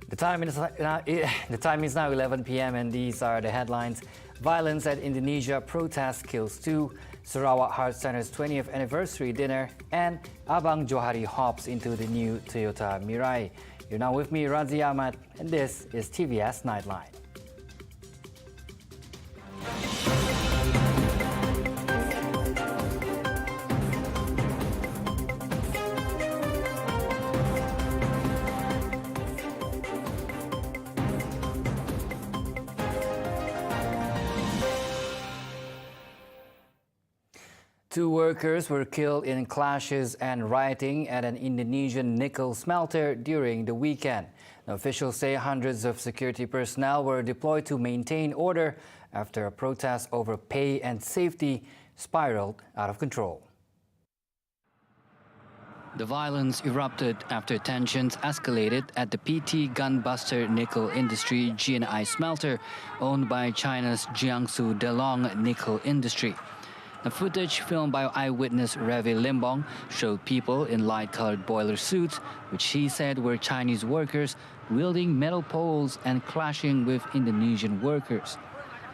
The time is now 11 p.m. and these are the headlines. Violence at Indonesia protest kills 2, Sarawak Heart Center's 20th anniversary dinner, and Abang Johari hops into the new Toyota Mirai. You're now with me, Razi Ahmad, and this is TVS Nightline. Two workers were killed in clashes and rioting at an Indonesian nickel smelter during the weekend. Now, officials say hundreds of security personnel were deployed to maintain order after a protest over pay and safety spiraled out of control. The violence erupted after tensions escalated at the PT Gunbuster Nickel Industry GNI smelter owned by China's Jiangsu Delong Nickel Industry. The footage filmed by eyewitness Revi Limbong showed people in light-colored boiler suits, which he said were Chinese workers, wielding metal poles and clashing with Indonesian workers.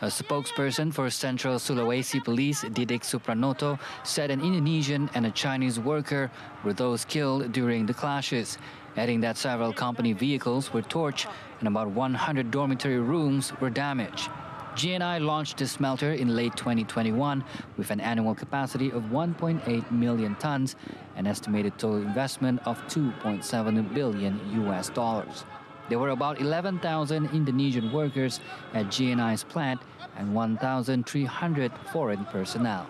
A spokesperson for Central Sulawesi Police, Didik Supranoto, said an Indonesian and a Chinese worker were those killed during the clashes, adding that several company vehicles were torched and about 100 dormitory rooms were damaged. GNI launched the smelter in late 2021 with an annual capacity of 1.8 million tons, an estimated total investment of $2.7 billion. There were about 11,000 Indonesian workers at GNI's plant and 1,300 foreign personnel.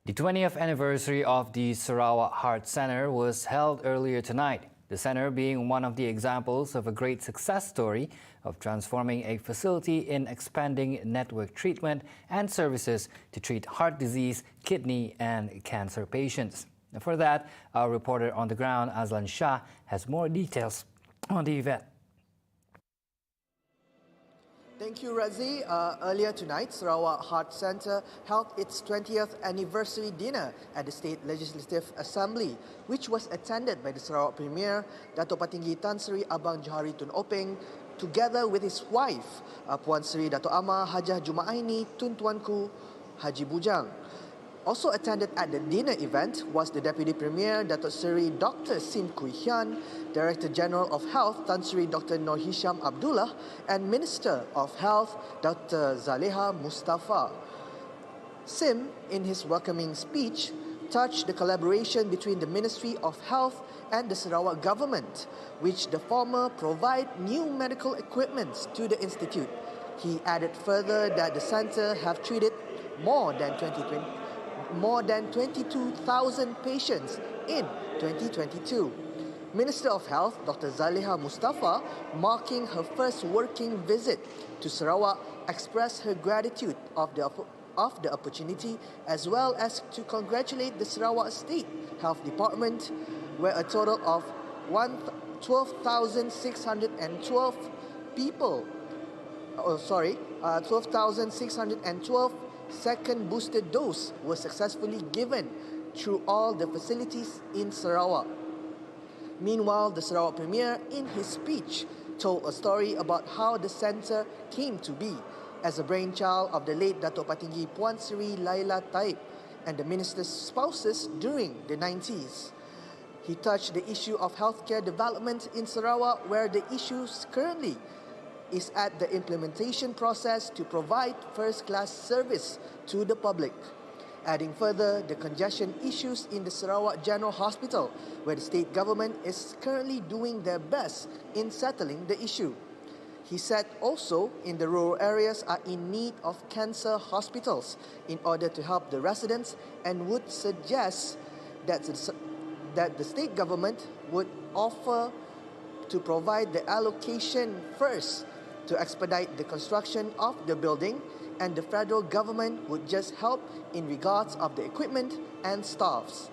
The 20th anniversary of the Sarawak Heart Center was held earlier tonight. The center being one of the examples of a great success story of transforming a facility in expanding network treatment and services to treat heart disease, kidney and cancer patients. And for that, our reporter on the ground, Azlan Shah, has more details on the event. Thank you, Razi. Earlier tonight, Sarawak Heart Centre held its 20th anniversary dinner at the State Legislative Assembly, which was attended by the Sarawak Premier, Dato' Patinggi Tan Sri Abang Johari Tun Openg, together with his wife, Puan Sri Dato' Amah Hajah Jumaaini Tun Tuanku Haji Bujang. Also attended at the dinner event was the Deputy Premier, Dato' Seri Dr. Sim Kui Hian, Director General of Health, Tan Sri Dr. Nur Hisham Abdullah, and Minister of Health, Dr. Zaleha Mustafa. Sim, in his welcoming speech, touched the collaboration between the Ministry of Health and the Sarawak government, which the former provide new medical equipment to the institute. He added further that the centre have treated more than 22,000 patients in 2022. Minister of Health, Dr. Zaleha Mustafa, marking her first working visit to Sarawak, expressed her gratitude of the opportunity, as well as to congratulate the Sarawak State Health Department, where a total of 12,612 second booster dose was successfully given through all the facilities in Sarawak. Meanwhile, the Sarawak Premier, in his speech, told a story about how the centre came to be as a brainchild of the late Dato' Patinggi Puan Sri Laila Taib and the minister's spouses during the 90s. He touched the issue of healthcare development in Sarawak, where the issues currently is at the implementation process to provide first-class service to the public. Adding further, the congestion issues in the Sarawak General Hospital, where the state government is currently doing their best in settling the issue. He said also in the rural areas are in need of cancer hospitals in order to help the residents, and would suggest that the state government would offer to provide the allocation first to expedite the construction of the building, and the federal government would just help in regards of the equipment and staffs.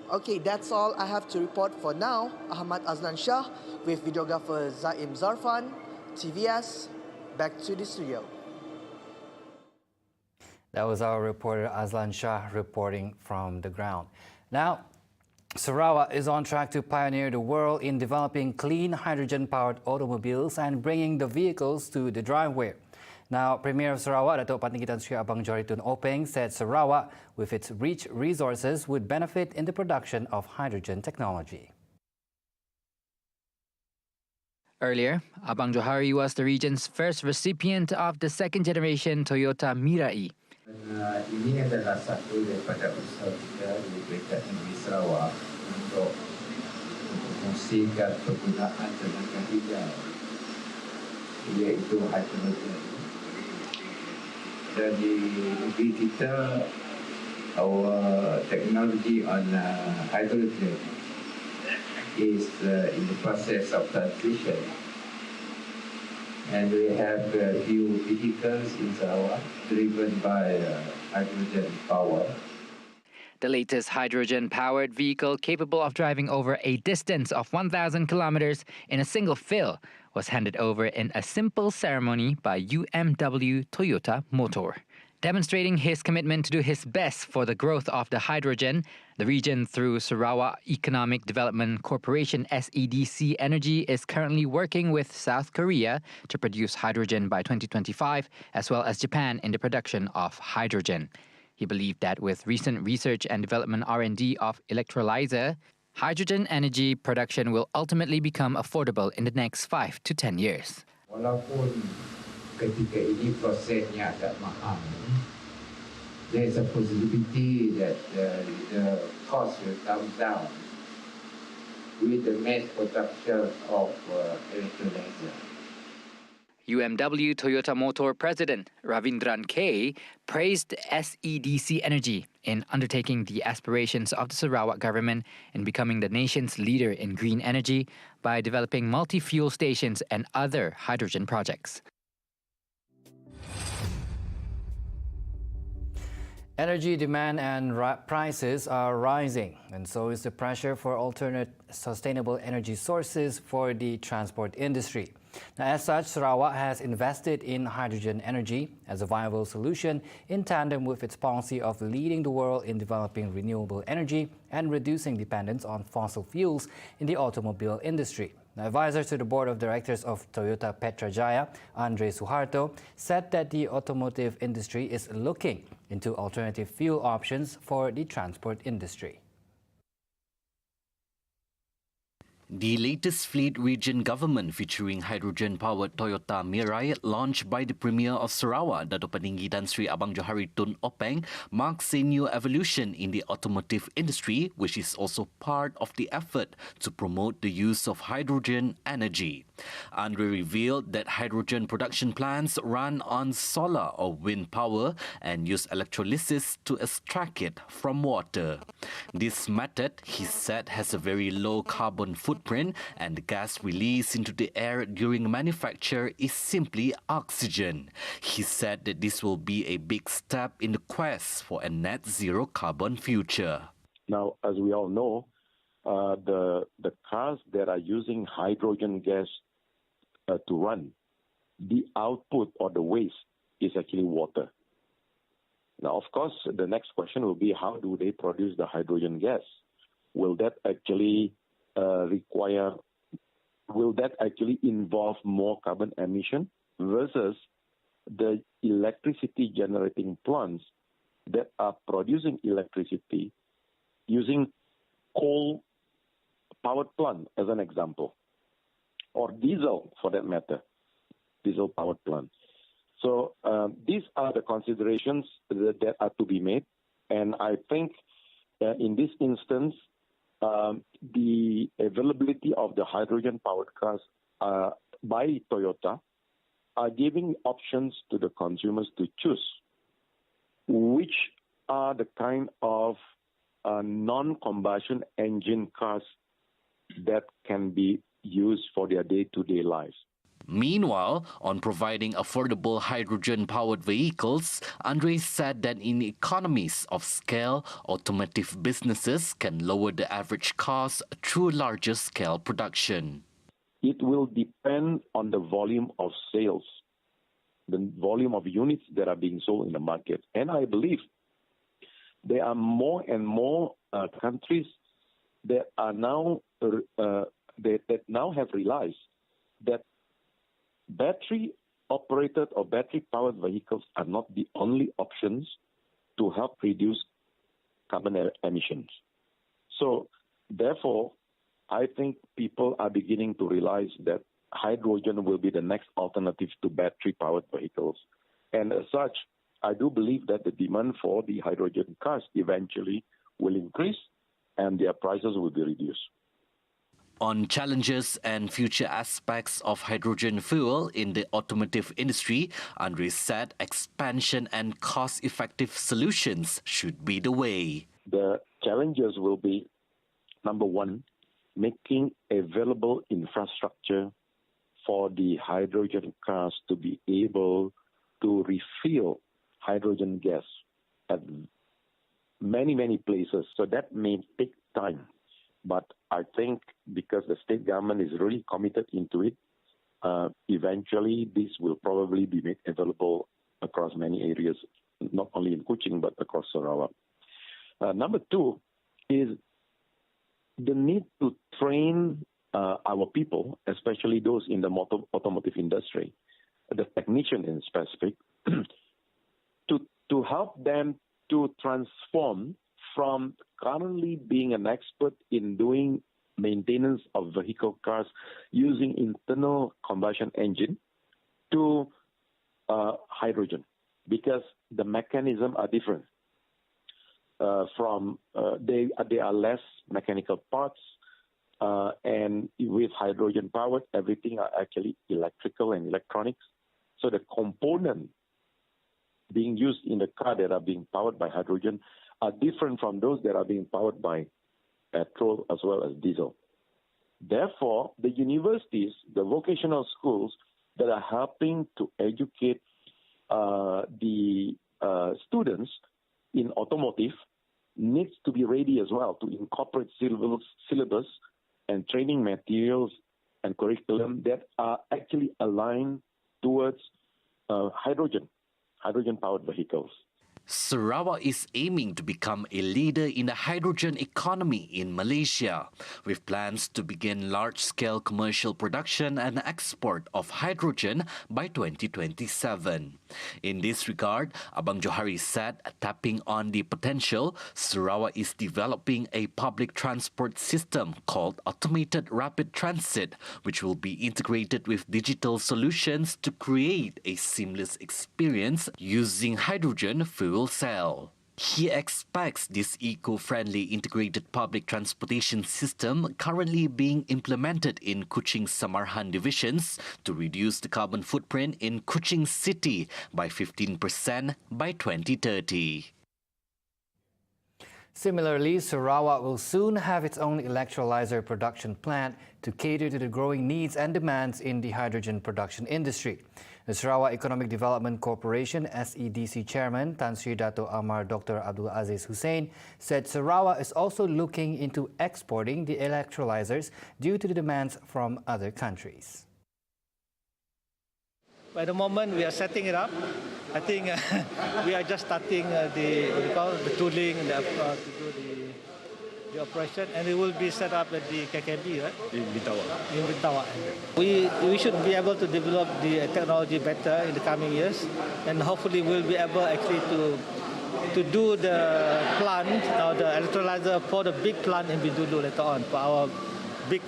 Okay, that's all I have to report for now. Ahmad Azlan Shah with videographer Zaim Zarfan, TVS, back to the studio. That was our reporter Azlan Shah reporting from the ground. Now, Sarawak is on track to pioneer the world in developing clean hydrogen-powered automobiles and bringing the vehicles to the driveway. Now, Premier of Sarawak, Datuk Patinggi Tan Sri Abang Johari Tun Openg, said Sarawak, with its rich resources, would benefit in the production of hydrogen technology. Earlier, Abang Johari was the region's first recipient of the second-generation Toyota MIRAI. Ini adalah satu daripada usaha kita di Peringkat Negeri Sarawak untuk mempromosikan penggunaan tenaga hijau, iaitu hydrogen. Dan di negeri kita, our technology on hydrogen is in the process of transition. And we have a few vehicles in Sarawak driven by hydrogen power. The latest hydrogen-powered vehicle capable of driving over a distance of 1,000 kilometers in a single fill was handed over in a simple ceremony by UMW Toyota Motor. Demonstrating his commitment to do his best for the growth of the hydrogen, the region, through Sarawak Economic Development Corporation SEDC Energy, is currently working with South Korea to produce hydrogen by 2025, as well as Japan in the production of hydrogen. He believed that with recent research and development R&D of electrolyzer, hydrogen energy production will ultimately become affordable in the next 5 to 10 years. Walaupun ketika ini prosesnya agak mahal, there is a possibility that the cost will come down with the mass production of electrolyzer. UMW Toyota Motor President Ravindran K praised SEDC Energy in undertaking the aspirations of the Sarawak government in becoming the nation's leader in green energy by developing multi-fuel stations and other hydrogen projects. Energy demand and prices are rising, and so is the pressure for alternate sustainable energy sources for the transport industry. Now, as such, Sarawak has invested in hydrogen energy as a viable solution in tandem with its policy of leading the world in developing renewable energy and reducing dependence on fossil fuels in the automobile industry. Now, advisor to the board of directors of Toyota Petrajaya, Andre Suharto, said that the automotive industry is looking into alternative fuel options for the transport industry. The latest fleet region government featuring hydrogen-powered Toyota MIRAI, launched by the Premier of Sarawak, Datuk Patinggi Tan Sri Abang Johari Tun Openg, marks a new evolution in the automotive industry, which is also part of the effort to promote the use of hydrogen energy. Andre revealed that hydrogen production plants run on solar or wind power and use electrolysis to extract it from water. This method, he said, has a very low carbon footprint, and the gas released into the air during manufacture is simply oxygen. He said that this will be a big step in the quest for a net zero carbon future. Now, as we all know, the cars that are using hydrogen gas to run, the output or the waste is actually water. Now, of course, the next question will be, how do they produce the hydrogen gas? Will that actually involve more carbon emission versus the electricity generating plants that are producing electricity using coal powered plant, as an example, or diesel for that matter, diesel powered plant. So these are the considerations that are to be made, and I think in this instance, the availability of the hydrogen-powered cars by Toyota are giving options to the consumers to choose which are the kind of non-combustion engine cars that can be used for their day-to-day lives. Meanwhile, on providing affordable hydrogen-powered vehicles, Andre said that in economies of scale, automotive businesses can lower the average cost through larger-scale production. It will depend on the volume of sales, the volume of units that are being sold in the market. And I believe there are more and more countries that are now that now have realized that battery-operated or battery-powered vehicles are not the only options to help reduce carbon emissions. So, therefore, I think people are beginning to realize that hydrogen will be the next alternative to battery-powered vehicles. And as such, I do believe that the demand for the hydrogen cars eventually will increase and their prices will be reduced. On challenges and future aspects of hydrogen fuel in the automotive industry, Andre said expansion and cost-effective solutions should be the way. The challenges will be, number one, making available infrastructure for the hydrogen cars to be able to refill hydrogen gas at many, many places. So that may take time. But I think because the state government is really committed into it, eventually this will probably be made available across many areas, not only in Kuching, but across Sarawak. Number two is the need to train our people, especially those in the automotive industry, the technician in specific, to help them to transform from currently being an expert in doing maintenance of vehicle cars using internal combustion engine to hydrogen, because the mechanisms are different. They are less mechanical parts, and with hydrogen powered, everything are actually electrical and electronics. So the component being used in the car that are being powered by hydrogen are different from those that are being powered by petrol as well as diesel. Therefore, the universities, the vocational schools that are helping to educate the students in automotive needs to be ready as well to incorporate syllabus and training materials and curriculum that are actually aligned towards hydrogen-powered vehicles. Sarawak is aiming to become a leader in the hydrogen economy in Malaysia, with plans to begin large-scale commercial production and export of hydrogen by 2027. In this regard, Abang Johari said, tapping on the potential, Sarawak is developing a public transport system called Automated Rapid Transit, which will be integrated with digital solutions to create a seamless experience using hydrogen fuel cell. He expects this eco-friendly integrated public transportation system currently being implemented in Kuching Samarhan divisions to reduce the carbon footprint in Kuching City by 15% by 2030. Similarly, Sarawak will soon have its own electrolyzer production plant to cater to the growing needs and demands in the hydrogen production industry. The Sarawak Economic Development Corporation SEDC Chairman Tan Sri Dato Amar Dr. Abdul Aziz Hussein said Sarawak is also looking into exporting the electrolyzers due to the demands from other countries. By the moment we are setting it up, I think we are just starting the tooling to do the operation, and it will be set up at the KKB, right? In Bintawak. We should be able to develop the technology better in the coming years, and hopefully we'll be able actually to do the plant or the electrolyzer for the big plant in Bintulu later on for our big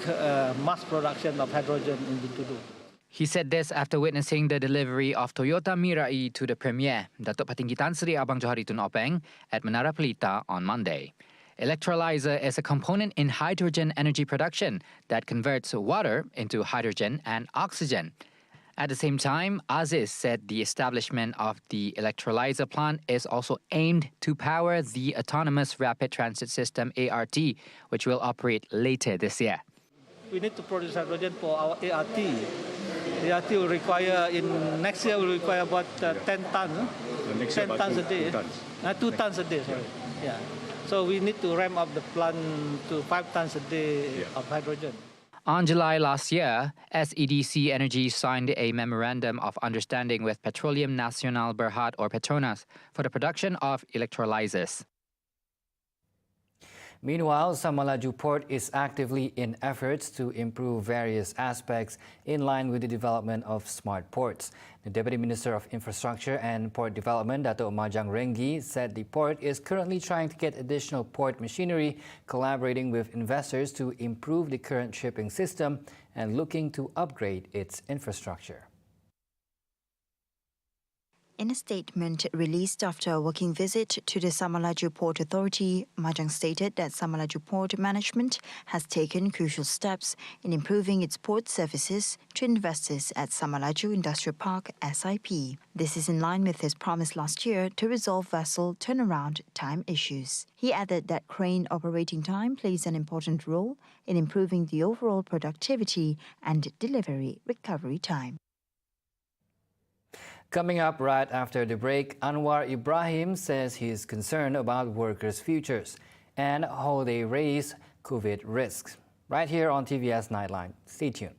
mass production of hydrogen in Bintulu. He said this after witnessing the delivery of Toyota Mirai to the Premier, Datuk Patinggi Tan Sri Abang Johari Tun Openg, at Menara Pelita on Monday. Electrolyzer is a component in hydrogen energy production that converts water into hydrogen and oxygen. At the same time, Aziz said the establishment of the electrolyzer plant is also aimed to power the Autonomous Rapid Transit System ART, which will operate later this year. We need to produce hydrogen for our ART. The The RT will require, next year will require about 10 tons. Next 10 year tons a day. 2 tons. 2 tons a day, sorry. Yeah. So we need to ramp up the plant to 5 tons a day of hydrogen. On July last year, SEDC Energy signed a memorandum of understanding with Petroleum Nasional Berhad or Petronas for the production of electrolyzers. Meanwhile, Samalaju Port is actively in efforts to improve various aspects in line with the development of smart ports. The Deputy Minister of Infrastructure and Port Development, Dato' Majang Renggi, said the port is currently trying to get additional port machinery, collaborating with investors to improve the current shipping system and looking to upgrade its infrastructure. In a statement released after a working visit to the Samalaju Port Authority, Majang stated that Samalaju Port Management has taken crucial steps in improving its port services to investors at Samalaju Industrial Park SIP. This is in line with his promise last year to resolve vessel turnaround time issues. He added that crane operating time plays an important role in improving the overall productivity and delivery recovery time. Coming up right after the break, Anwar Ibrahim says he's concerned about workers' futures and how they raise COVID risks. Right here on TVS Nightline. Stay tuned.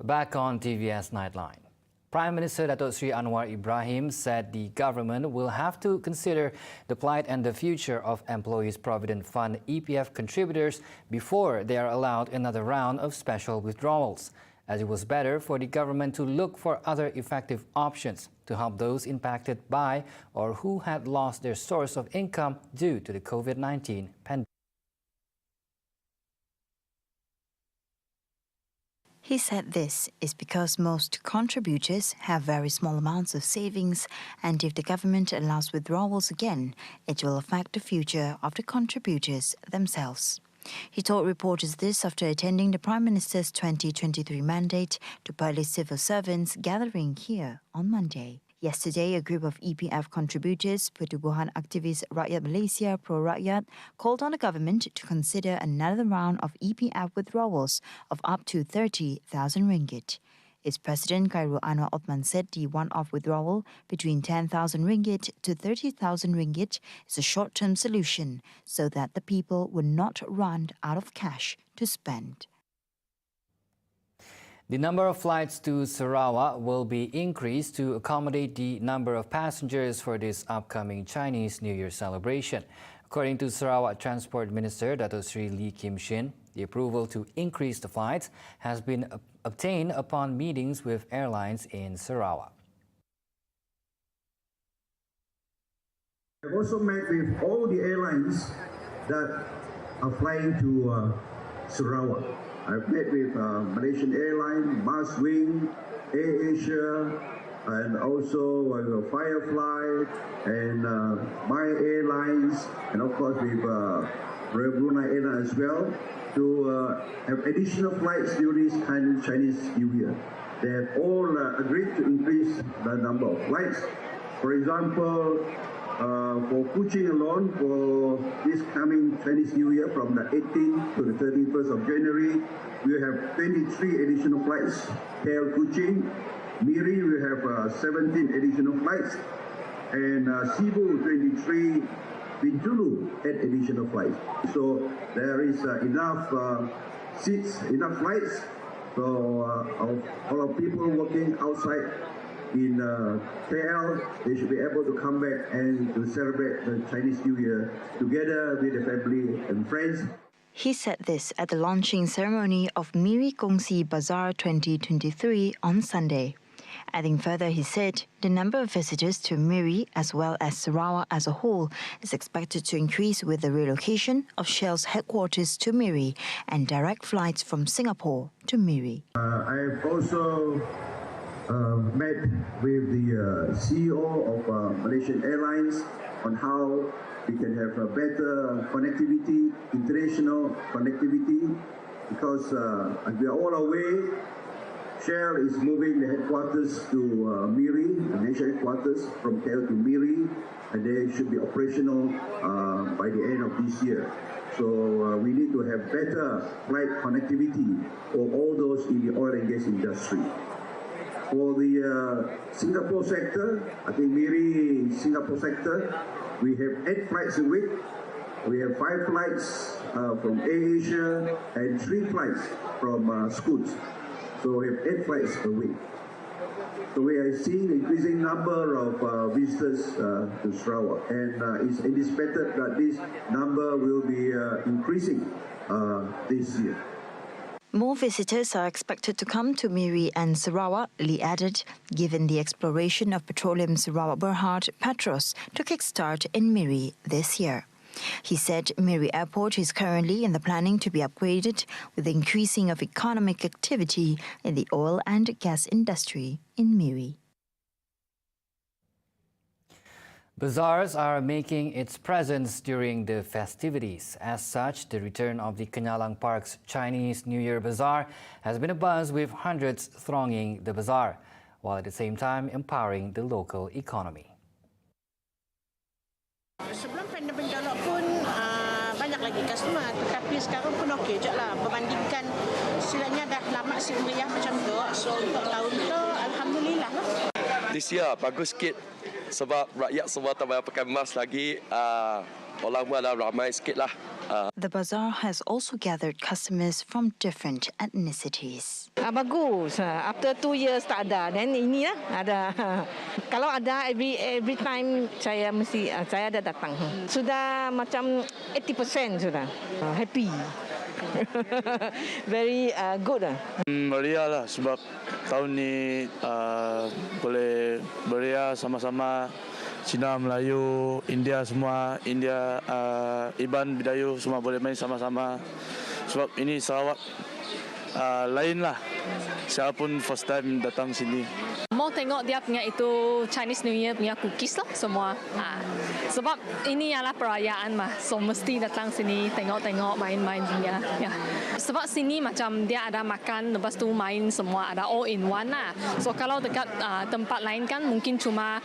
Back on TVS Nightline. Prime Minister Dato' Sri Anwar Ibrahim said the government will have to consider the plight and the future of Employees Provident Fund EPF contributors before they are allowed another round of special withdrawals, as it was better for the government to look for other effective options to help those impacted by or who had lost their source of income due to the COVID-19 pandemic. He said this is because most contributors have very small amounts of savings, and if the government allows withdrawals again, it will affect the future of the contributors themselves. He told reporters this after attending the Prime Minister's 2023 mandate to public civil servants gathering here on Monday. Yesterday, a group of EPF contributors, Pertubuhan Aktivis Rakyat Malaysia Pro Rakyat, called on the government to consider another round of EPF withdrawals of up to 30,000 ringgit. Its president, Khairul Anwar Othman, said the one-off withdrawal between 10,000 ringgit to 30,000 ringgit is a short-term solution so that the people will not run out of cash to spend. The number of flights to Sarawak will be increased to accommodate the number of passengers for this upcoming Chinese New Year celebration. According to Sarawak Transport Minister Dato' Sri Lee Kim Shin, the approval to increase the flights has been obtained upon meetings with airlines in Sarawak. I've also met with all the airlines that are flying to Sarawak. I've met with Malaysian Airlines, Marswing, AirAsia, and also Firefly, and My Airlines, and of course with Royal Brunei Airlines as well. to have additional flights during this kind of Chinese New Year. They have all agreed to increase the number of flights. For example, for Kuching alone, for this coming Chinese New Year from the 18th to the 31st of January, we have 23 additional flights. KL Kuching, MIRAI, we have 17 additional flights, and Cebu 23, Bintulu 8 additional flights. So there is enough seats, enough flights. So all of people working outside in KL, they should be able to come back and to celebrate the Chinese New Year together with the family and friends. He said this at the launching ceremony of MIRAI Kongsi Bazaar 2023 on Sunday. Adding further, he said the number of visitors to MIRAI as well as Sarawak as a whole is expected to increase with the relocation of Shell's headquarters to MIRAI and direct flights from Singapore to MIRAI. I have also met with the CEO of Malaysian Airlines on how we can have a better connectivity, international connectivity, because as we are all aware, Shell is moving the headquarters to MIRAI, the Malaysia headquarters, from KL to MIRAI, and they should be operational by the end of this year. So we need to have better flight connectivity for all those in the oil and gas industry. For the Singapore sector, I think MIRAI Singapore sector, we have 8 flights a week. We have 5 flights from AirAsia and 3 flights from Scoot. So we have 8 flights a week. So we are seeing an increasing number of visitors to Sarawak, and it's anticipated that this number will be increasing this year. More visitors are expected to come to MIRAI and Sarawak, Lee added, given the exploration of Petroleum Sarawak Berhad Petros to kickstart in MIRAI this year. He said MIRAI Airport is currently in the planning to be upgraded with the increasing of economic activity in the oil and gas industry in MIRAI. Bazaars are making its presence during the festivities. As such, the return of the Kenyalang Park's Chinese New Year Bazaar has been abuzz with hundreds thronging the bazaar, while at the same time empowering the local economy. Sebelum pandemik mencolok pun banyak lagi customer, tetapi sekarang pun okey je lah. Berbandingkan silanya dah lama si meriah macam tu, so untuk tahun tu alhamdulillah lah. This year bagus sikit sebab rakyat semua tak payah pakai mask lagi. Orang pun dah ramai sikit lah. The bazaar has also gathered customers from different ethnicities. Bagus. After 2 years tak ada. Dan ini lah ada. Kalau ada every time saya ada datang. Sudah macam 80% sudah. Happy. Very good lah. Meriah lah sebab tahun ni boleh beria sama-sama. Cina, Melayu, India semua, Iban, Bidayu semua boleh main sama-sama. Sebab ini Sarawak lain lah. Saya pun first time datang sini. Mau tengok dia punya itu Chinese New Year punya cookies lah semua. Sebab ini ialah perayaan mah, so mesti datang sini tengok-tengok main-main dia. Ya. Sebab sini macam dia ada makan, lepas tu main semua, ada all in one lah. So kalau dekat tempat lain kan mungkin cuma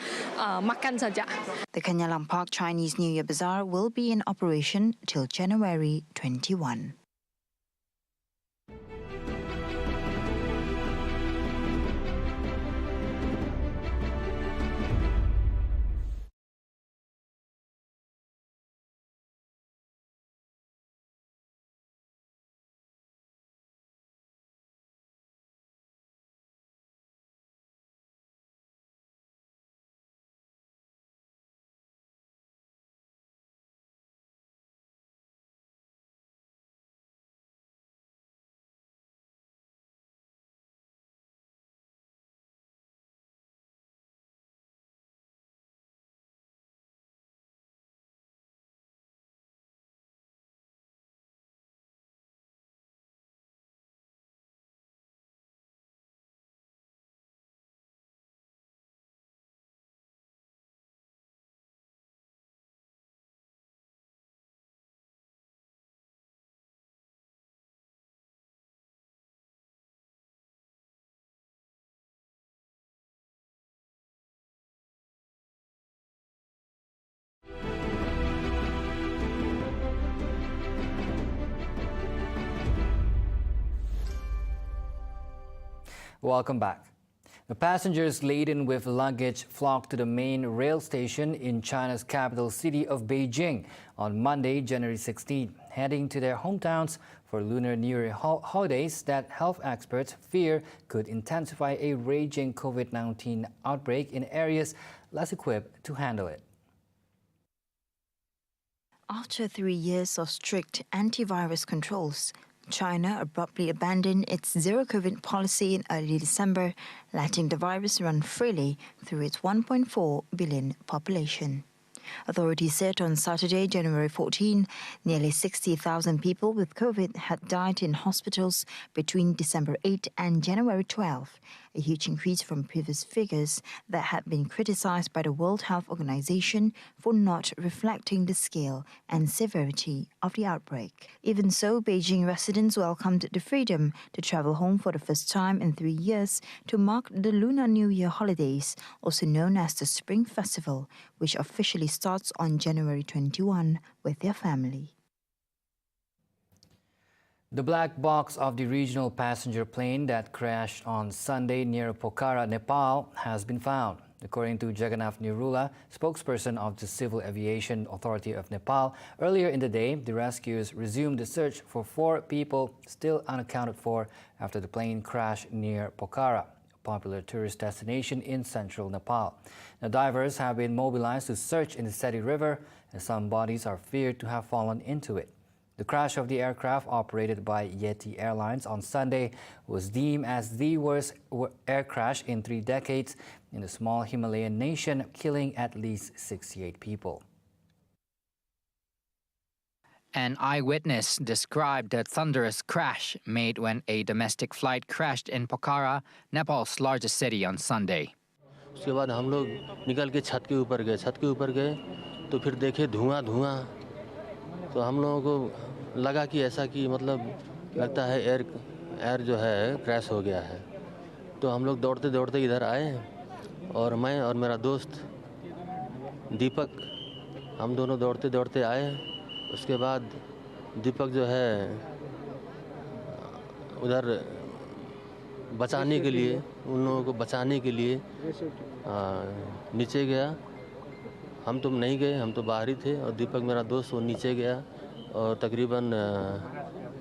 makan saja. The Kenyalang Park Chinese New Year Bazaar will be in operation till January 21. Welcome back. The passengers laden with luggage flocked to the main rail station in China's capital city of Beijing on Monday, January 16, heading to their hometowns for Lunar New Year holidays that health experts fear could intensify a raging COVID-19 outbreak in areas less equipped to handle it. After 3 years of strict antivirus controls, China abruptly abandoned its zero-COVID policy in early December, letting the virus run freely through its 1.4 billion population. Authorities said on Saturday, January 14, nearly 60,000 people with COVID had died in hospitals between December 8 and January 12, a huge increase from previous figures that had been criticized by the World Health Organization for not reflecting the scale and severity of the outbreak. Even so, Beijing residents welcomed the freedom to travel home for the first time in 3 years to mark the Lunar New Year holidays, also known as the Spring Festival, which officially starts on January 21 with their family. The black box of the regional passenger plane that crashed on Sunday near Pokhara, Nepal, has been found. According to Jagannath Nirula, spokesperson of the Civil Aviation Authority of Nepal, earlier in the day, the rescuers resumed the search for 4 people still unaccounted for after the plane crashed near Pokhara, a popular tourist destination in central Nepal. Now, divers have been mobilized to search in the Seti River, and some bodies are feared to have fallen into it. The crash of the aircraft operated by Yeti Airlines on Sunday was deemed as the worst air crash in 3 decades in a small Himalayan nation, killing at least 68 people. An eyewitness described the thunderous crash made when a domestic flight crashed in Pokhara, Nepal's largest city, on Sunday. उसके बाद हम लोग निकल के छत के ऊपर गए तो फिर देखे धुआं तो हम लोगों को लगा कि ऐसा कि मतलब लगता है एयर जो है क्रैश हो गया है तो हम लोग दौड़ते इधर आए और मैं और मेरा दोस्त दीपक हम दोनों दौड़ते आए उसके बाद दीपक जो है उधर बचाने के लिए उन लोगों को बचाने के लिए नीचे गया हम तो नहीं गए हम तो बाहर ही थे और दीपक मेरा दोस्त वो नीचे गया और तकरीबन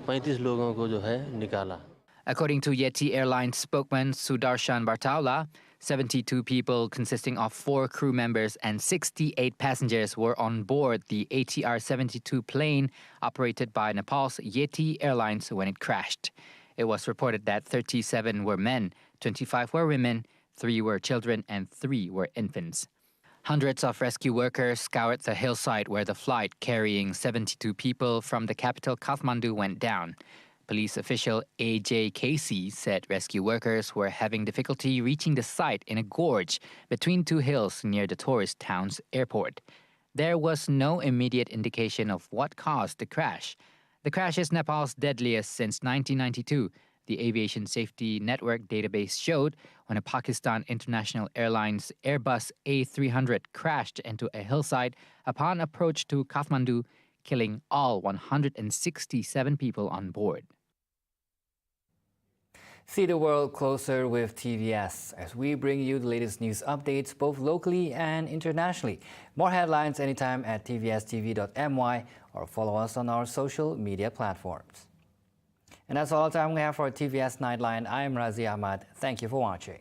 35 लोगों को जो है निकाला. According to Yeti Airlines spokesman Sudarshan Bartaula, 72 people consisting of 4 crew members and 68 passengers were on board the ATR-72 plane operated by Nepal's Yeti Airlines when it crashed. It was reported that 37 were men, 25 were women, 3 were children, and 3 were infants. Hundreds of rescue workers scoured the hillside where the flight carrying 72 people from the capital Kathmandu went down. Police official A.J. Casey said rescue workers were having difficulty reaching the site in a gorge between 2 hills near the tourist town's airport. There was no immediate indication of what caused the crash. The crash is Nepal's deadliest since 1992. The Aviation Safety Network database showed when a Pakistan International Airlines Airbus A300 crashed into a hillside upon approach to Kathmandu, killing all 167 people on board. See the world closer with TVS as we bring you the latest news updates both locally and internationally. More headlines anytime at tvstv.my or follow us on our social media platforms. And that's all the time we have for TVS Nightline. I'm Razi Ahmad. Thank you for watching.